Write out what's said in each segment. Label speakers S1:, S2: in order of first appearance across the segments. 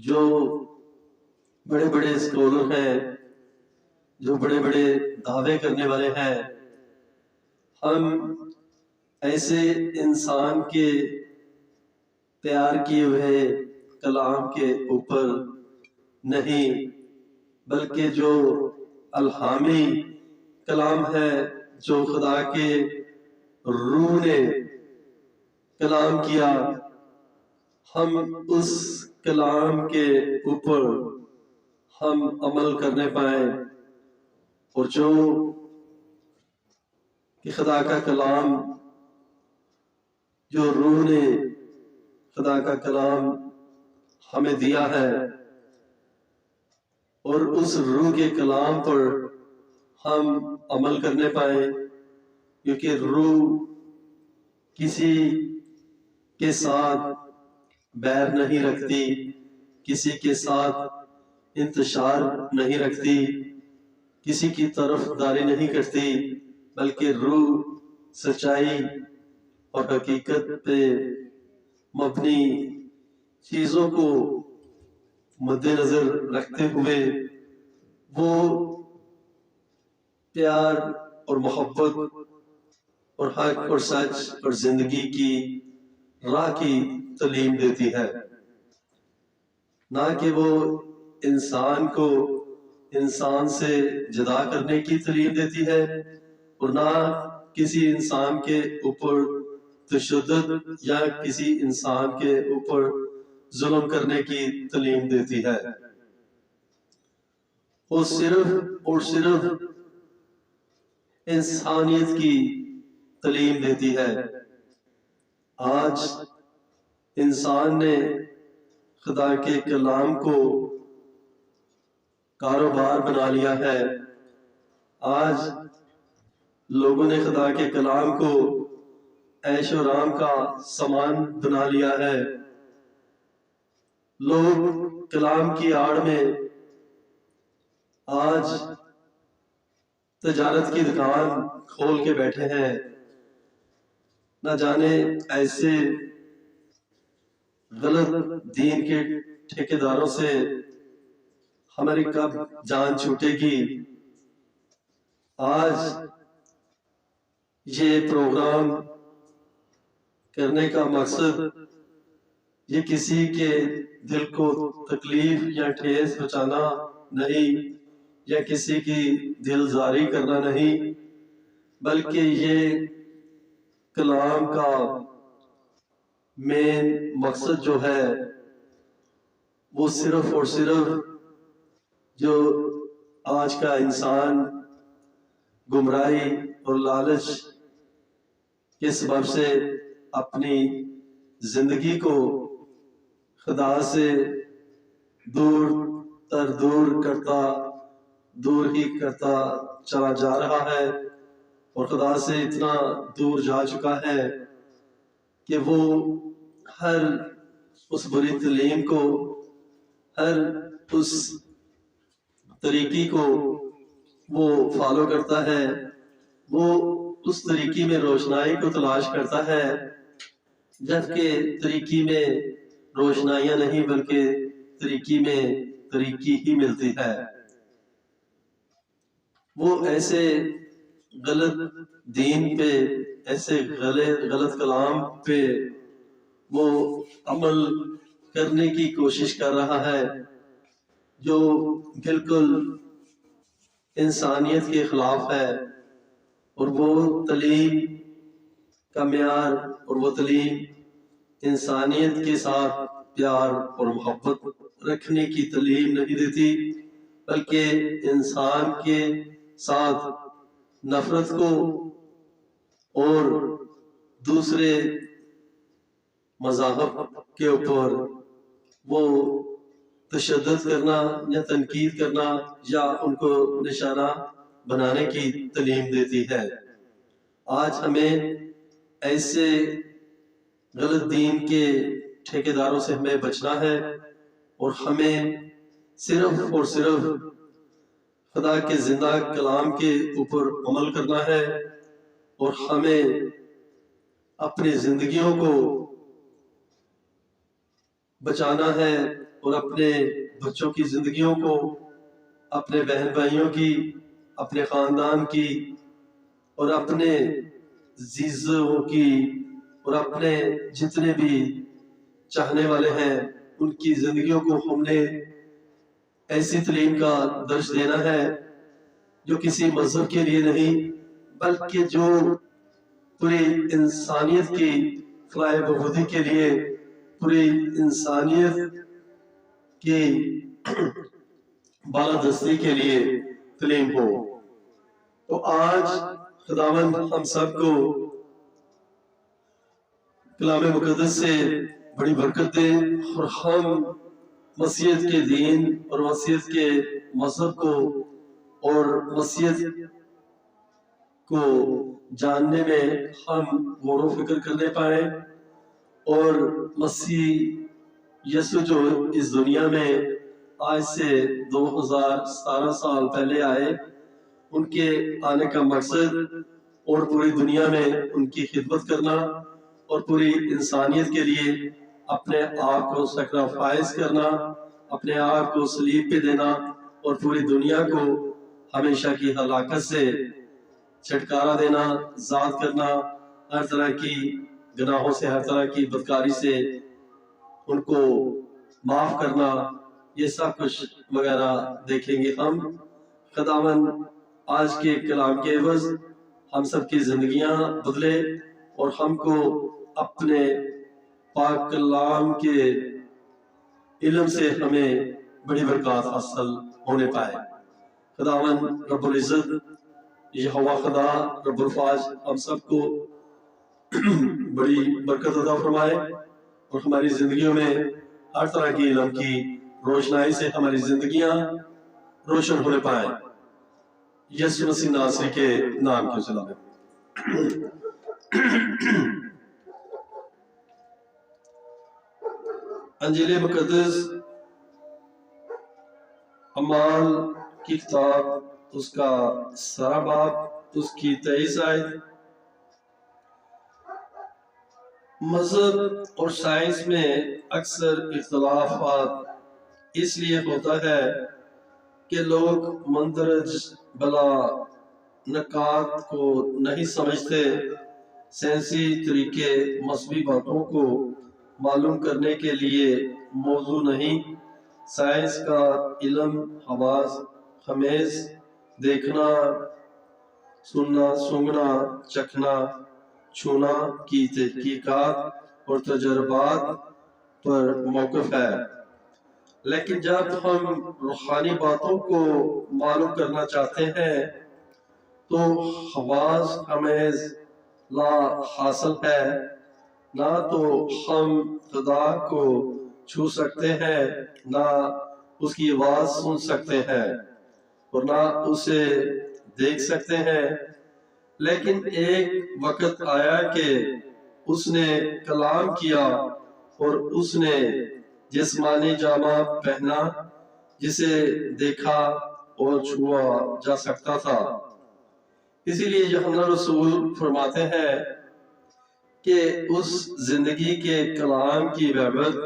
S1: جو بڑے بڑے اسکالر ہیں، جو بڑے بڑے دعوے کرنے والے ہیں، ہم ایسے انسان کے تیار کیے ہوئے کلام کے اوپر نہیں، بلکہ جو الہامی کلام ہے، جو خدا کے روح نے کلام کیا، ہم اس کلام کے اوپر ہم عمل کرنے پائیں، اور جو کہ خدا کا کلام، جو روح نے خدا کا کلام ہمیں دیا ہے، اور اس روح کے کلام پر ہم عمل کرنے پائیں، کیونکہ روح کسی کے ساتھ بیر نہیں رکھتی، کسی کے ساتھ انتشار نہیں رکھتی، کسی کی طرف داری نہیں کرتی، بلکہ روح سچائی اور حقیقت پہ مبنی چیزوں کو مد نظر رکھتے ہوئے وہ پیار اور محبت اور حق اور سچ اور زندگی کی راہ کی تعلیم دیتی ہے، نہ کہ وہ انسان کو انسان سے جدا کرنے کی تعلیم دیتی ہے، اور نہ کسی انسان کے اوپر تشدد یا کسی انسان کے اوپر ظلم کرنے کی تعلیم دیتی ہے۔ وہ صرف اور صرف انسانیت کی تعلیم دیتی ہے۔ آج انسان نے خدا کے کلام کو کاروبار بنا لیا ہے۔ آج لوگوں نے خدا کے کلام کو عیش و آرام کا سامان بنا لیا ہے۔ لوگ کلام کی آڑ میں آج تجارت کی دکان کھول کے بیٹھے ہیں، نہ جانے ایسے غلط دین کے ٹھیکیداروں سے ہماری کب جان چھوٹے گی۔ آج یہ پروگرام کرنے کا مقصد یہ کسی کے دل کو تکلیف یا ٹھیس پہنچانا نہیں، یا کسی کی دلزاری کرنا نہیں، بلکہ یہ کلام کا مین مقصد جو ہے وہ صرف اور صرف جو آج کا انسان گمراہی اور لالچ کے سبب سے اپنی زندگی کو خدا سے دور تر دور ہی کرتا چلا جا رہا ہے، اور خدا سے اتنا دور جا چکا ہے کہ وہ ہر اس بری تعلیم کو، ہر اس طریقے کو وہ فالو کرتا ہے، وہ اس طریقے میں روشنائی کو تلاش کرتا ہے، جبکہ طریقے میں روشنائیاں نہیں بلکہ طریقے میں طریقی ہی ملتی ہے۔ وہ ایسے غلط دین پہ، ایسے غلط کلام پہ وہ عمل کرنے کی کوشش کر رہا ہے جو بالکل انسانیت کے خلاف ہے، اور وہ تعلیم کا معیار اور وہ تعلیم انسانیت کے ساتھ پیار اور محبت رکھنے کی تعلیم نہیں دیتی، بلکہ انسان کے ساتھ نفرت کو اور دوسرے مذاہب کے اوپر وہ تشدد کرنا یا تنقید کرنا یا ان کو نشانہ بنانے کی تعلیم دیتی ہے۔ آج ہمیں ایسے غلط دین کے ٹھیکیداروں سے ہمیں بچنا ہے، اور ہمیں صرف اور صرف خدا کے زندہ کلام کے اوپر عمل کرنا ہے، اور ہمیں اپنی زندگیوں کو بچانا ہے اور اپنے بچوں کی زندگیوں کو، اپنے بہن بھائیوں کی، اپنے خاندان کی اور اپنے عزیزوں کی اور اپنے جتنے بھی چاہنے والے ہیں ان کی زندگیوں کو ہم نے ایسی تعلیم کا درس دینا ہے جو کسی مذہب کے لیے نہیں بلکہ جو پوری انسانیت کی فلاح و بہبودی کے لیے، پوری انسانیت کی بالادستی کے لیے تعلیم ہو۔ تو آج خداوند ہم سب کو کلام مقدس سے بڑی برکت دے اور ہم مسیحیت کے دین اور مسیحیت کے مذہب کو اور مسیحیت کو جاننے میں ہم غور و فکر کرنے پائیں، اور مسیح یسوع جو اس دنیا میں آج سے 2017 سال پہلے آئے، ان کے آنے کا مقصد اور پوری دنیا میں ان کی خدمت کرنا اور پوری انسانیت کے لیے اپنے آپ کو سیکریفائس کرنا، اپنے آپ کو صلیب پہ دینا اور پوری دنیا کو ہمیشہ کی ہلاکت سے چھٹکارا دینا، ذات کرنا، ہر طرح کی گناہوں سے، ہر طرح کی بدکاری سے ان کو معاف کرنا، یہ سب کچھ وغیرہ دیکھیں گے ہم۔ خداوند آج کے کلام کے عوض ہم سب کی زندگیاں بدلے اور ہم کو اپنے پاک کلام کے علم سے ہمیں بڑی برکات حاصل ہونے پائے۔ خداوند رب العزت یہوہ خدا رب الفاظ ہم سب کو بڑی برکت عطا فرمائے اور ہماری زندگیوں میں ہر طرح کی علم کی روشنائی سے ہماری زندگیاں روشن ہونے پائیں، یسوع مسیح ناصری کے نام کے صلاح میں۔ انجیل مقدس اعمال کی کتاب، اس کا 17 باب، اس کی 23 آیت۔ مذہب اور سائنس میں اکثر اختلافات اس لیے ہوتا ہے کہ لوگ مندرج بلا نکات کو نہیں سمجھتے۔ سائنسی طریقے مذہبی باتوں کو معلوم کرنے کے لیے موزوں نہیں۔ سائنس کا علم حواس خمیز، دیکھنا، سننا، سونگھنا، چکھنا، چھونا کی تحقیقات اور تجربات پر موقف ہے، لیکن جب ہم روحانی باتوں کو معلوم کرنا چاہتے ہیں تو حواس خمیز لا حاصل ہے۔ نہ تو ہم خدا کو چھو سکتے ہیں، نہ اس کی آواز سن سکتے ہیں اور نہ اسے دیکھ سکتے ہیں، لیکن ایک وقت آیا کہ اس نے کلام کیا اور اس نے جسمانی جامہ پہنا جسے دیکھا اور چھوا جا سکتا تھا۔ اسی لیے یوحنا رسول فرماتے ہیں کہ اس زندگی کے کلام کی وعبت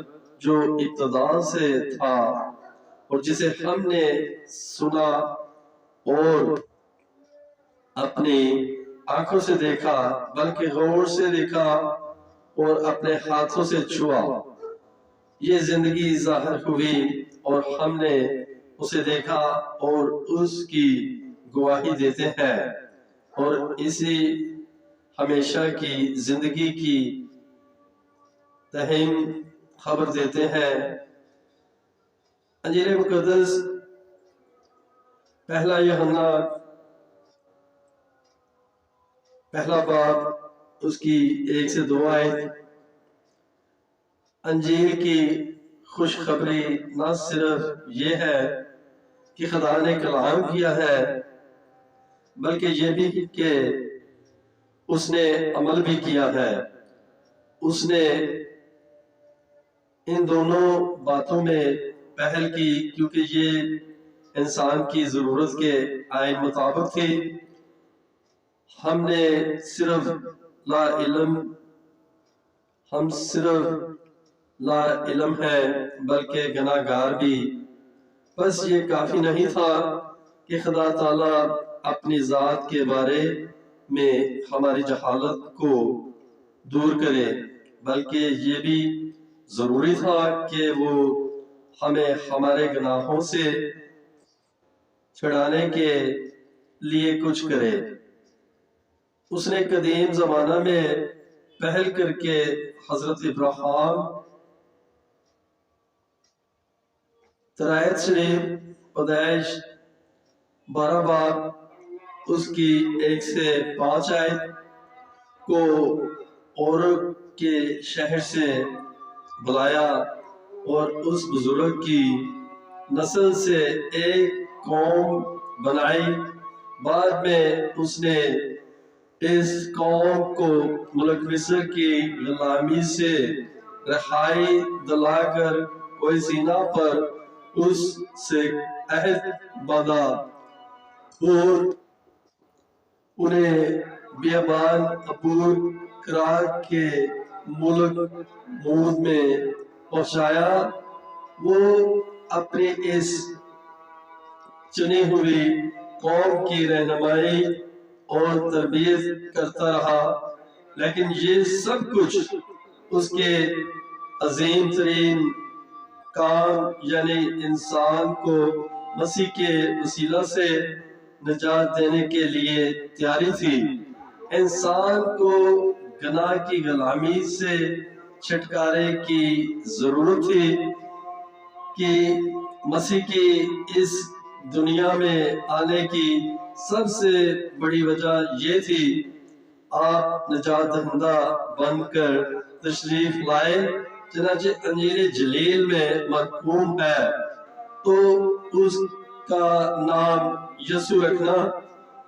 S1: جو ابتدا سے تھا اور جسے ہم نے سنا اور اپنی آنکھوں سے دیکھا، بلکہ غور سے دیکھا اور اپنے ہاتھوں سے چھوا، یہ زندگی ظاہر ہوئی اور ہم نے اسے دیکھا اور اس کی گواہی دیتے ہیں اور اسی ہمیشہ کی زندگی کی تہم خبر دیتے ہیں۔ انجیل مقدس پہلا یوحنا پہلا باب، اس کی 1 سے 2 آیت۔ انجیل کی خوشخبری نہ صرف یہ ہے کہ خدا نے کلام کیا ہے، بلکہ یہ بھی کہ اس نے عمل بھی کیا ہے۔ اس نے ان دونوں باتوں میں پہل کی کیونکہ یہ انسان کی ضرورت کے عین مطابق تھی۔ ہم صرف لا علم ہے بلکہ گناہ گار بھی۔ بس یہ کافی نہیں تھا کہ خدا تعالیٰ اپنی ذات کے بارے میں ہماری جہالت کو دور کرے، بلکہ یہ بھی ضروری تھا کہ وہ ہمیں ہمارے گناہوں سے چھڑانے کے لیے کچھ کرے۔ اس نے قدیم زمانہ میں پہل کر کے حضرت ابراہیم ترائت شریف پیدائش 12 باب اس کی 1 سے 5 آیت کو عورت کے شہر سے بلایا اور اس بزرگ کی نسل سے ایک قوم بنائی۔ بعد میں اس نے اس قوم کو ملک مصر کی غلامی سے رہائی دلا کر کوہ سینا پر اس سے عہد باندھا اور انہیں بیابان عبور کرا کے ملک مود میں پہنچایا۔ وہ اپنی اس چنی ہوئی قوم کی رہنمائی اور تربیت کرتا رہا، لیکن یہ سب کچھ اس کے عظیم ترین کام یعنی انسان کو مسیح کے وسیلہ سے نجات دینے کے لیے تیاری تھی۔ انسان کو گناہ کی غلامی سے چھٹکارے کی ضرورت تھی کہ مسیح کی اس دنیا میں آنے کی سب سے بڑی وجہ یہ تھی۔ آپ نجات دہندہ بن کر تشریف لائے، چنانچہ انجیل جلیل میں مرقوم ہے، تو اس کا نام یسوع رکھنا،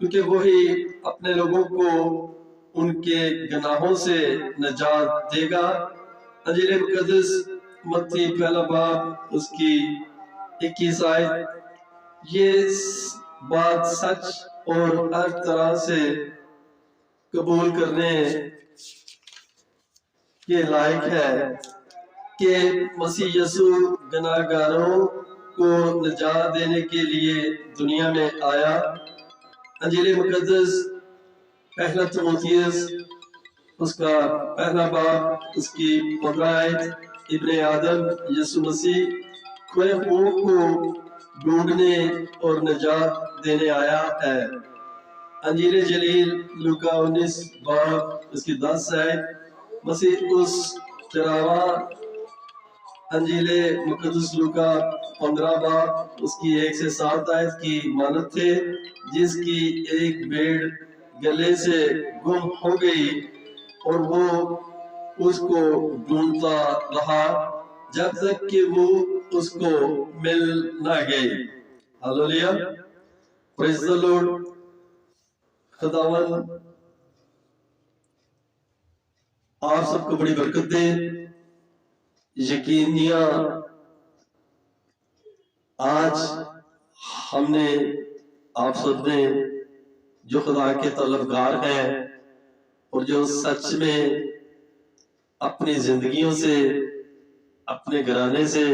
S1: کیونکہ وہی اپنے لوگوں کو ان کے گناہوں سے نجات دے گا۔ انجیل مقدس متی 1 باب اس کی 21 آیت یہ بات سچ اور ہر طرح سے قبول کرنے کے لائق ہے کہ مسیح یسوع گناہ گاروں کو نجات دینے کے لیے دنیا میں آیا۔ انجیل مقدس 1 تیموتھیوس اس کا 1 باب اس کی 15 آیت ابن آدم یسوع مسیح کھوئے خون کو ڈھونڈنے اور نجات دینے آیا ہے۔ انجیل جلیل لوکا 19 باب اس کی 10 آیت مسیح اس چراغاں انجیل مقدس لوکا 15 باب اس کی 1 سے 7 آیت کی مانند تھے، جس کی ایک بھیڑ گلے سے گم ہو گئی اور وہ اس کو ڈھونڈتا رہا جب تک کہ وہ اس کو مل نہ گئی۔ ہالولیہ، پریز دی لارڈ۔ خداوند آپ سب کو بڑی برکت دے۔ یقینیاں آج ہم نے آپ سب نے جو خدا کے طلبگار ہیں اور جو سچ میں اپنی زندگیوں سے، اپنے گھرانے سے،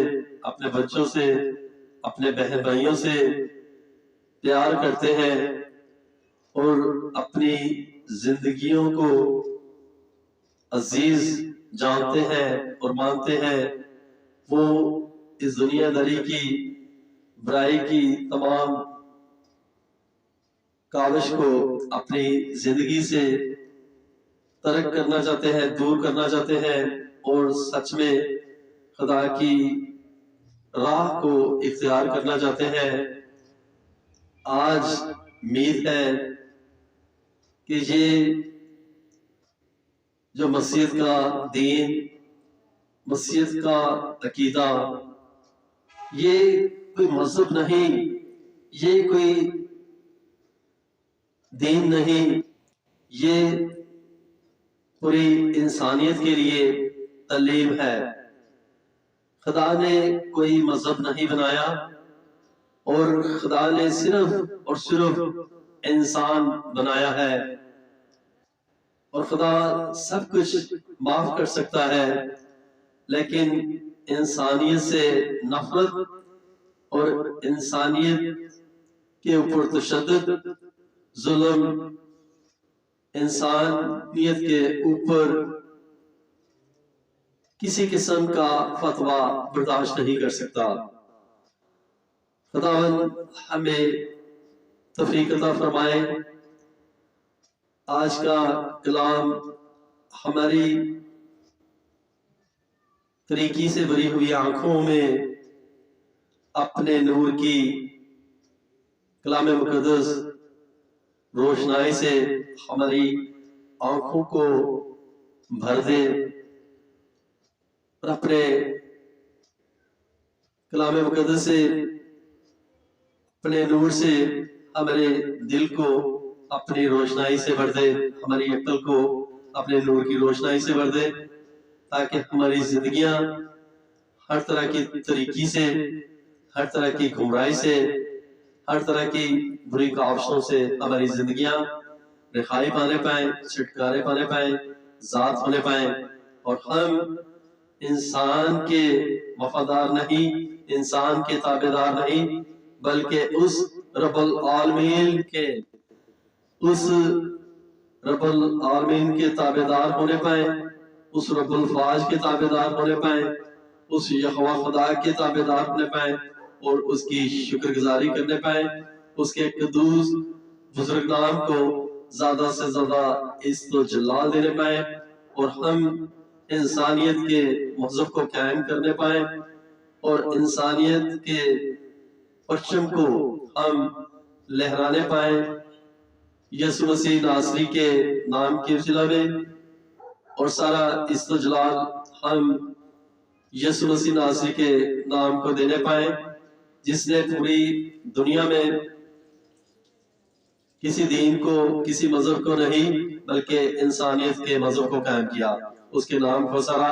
S1: اپنے بچوں سے، اپنے بہن بھائیوں سے پیار کرتے ہیں اور اپنی زندگیوں کو عزیز جانتے ہیں اور مانتے ہیں، وہ اس دنیا داری کی برائی کی تمام کاوش کو اپنی زندگی سے ترک کرنا چاہتے ہیں، دور کرنا چاہتے ہیں اور سچ میں خدا کی راہ کو اختیار کرنا چاہتے ہیں۔ آج امید ہے کہ یہ جو مسیحیت کا دین، مسیحیت کا عقیدہ، یہ کوئی مذہب نہیں، یہ کوئی دین نہیں، یہ پوری انسانیت کے لیے تعلیم ہے۔ خدا نے کوئی مذہب نہیں بنایا اور خدا نے صرف اور صرف انسان بنایا ہے، اور خدا سب کچھ معاف کر سکتا ہے، لیکن انسانیت سے نفرت اور انسانیت کے اوپر تشدد، ظلم، انسانیت کے اوپر کسی قسم کا فتویٰ برداشت نہیں کر سکتا۔ خداوند ہمیں توفیق عطا فرمائے، آج کا کلام ہماری تاریکی سے بھری ہوئی آنکھوں میں اپنے نور کی کلام مقدس روشنائی سے ہماری آنکھوں کو بھر دے، اور اپنے کلام مقدس سے، اپنے نور سے ہمارے دل کو اپنی روشنائی سے بھر دے، ہماری عقل کو اپنے نور کی روشنائی سے بھر دے، تاکہ ہماری زندگیاں ہر طرح کی طریقی سے، ہر طرح کی گمراہی سے، ہر طرح کی بری کاوشوں سے ہماری زندگیاں رہائی پانے پائیں، چھٹکارے پانے پائیں، ذات ہونے پائیں، اور ہم انسان کے وفادار نہیں، انسان کے تابعدار نہیں، بلکہ اس رب العالمین کے تابعدار ہونے پائیں، اس رب الفاظ کے تابعدار ہونے پائیں، اس یہوہ خدا کے تابعدار ہونے پائیں، اور اس کی شکر گزاری کرنے پائیں، اس کے قدوس بزرگ نام کو زیادہ سے زیادہ عزت و جلال دینے پائیں، اور ہم انسانیت کے مذہب کو قائم کرنے پائیں، اور انسانیت کے پرچم کو ہم لہرانے پائیں، یسوع مسیح ناصری کے نام کی وسیلہ میں، اور سارا عزت و جلال ہم یسوع مسیح ناصری کے نام کو دینے پائیں، جس نے پوری دنیا میں کسی دین کو، کسی مذہب کو نہیں، بلکہ انسانیت کے مذہب کو قائم کیا۔ اس کے نام کو سارا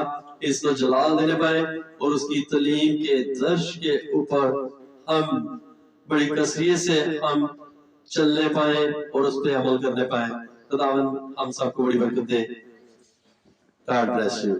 S1: عزت و جلال دینے پائیں، اور اس کی تعلیم کے درج کے اوپر ہم بڑی کثرت سے ہم چلنے پائیں اور اس پہ عمل کرنے پائیں۔ خداوند ہم سب کو بڑی برکت دے۔ God bless you.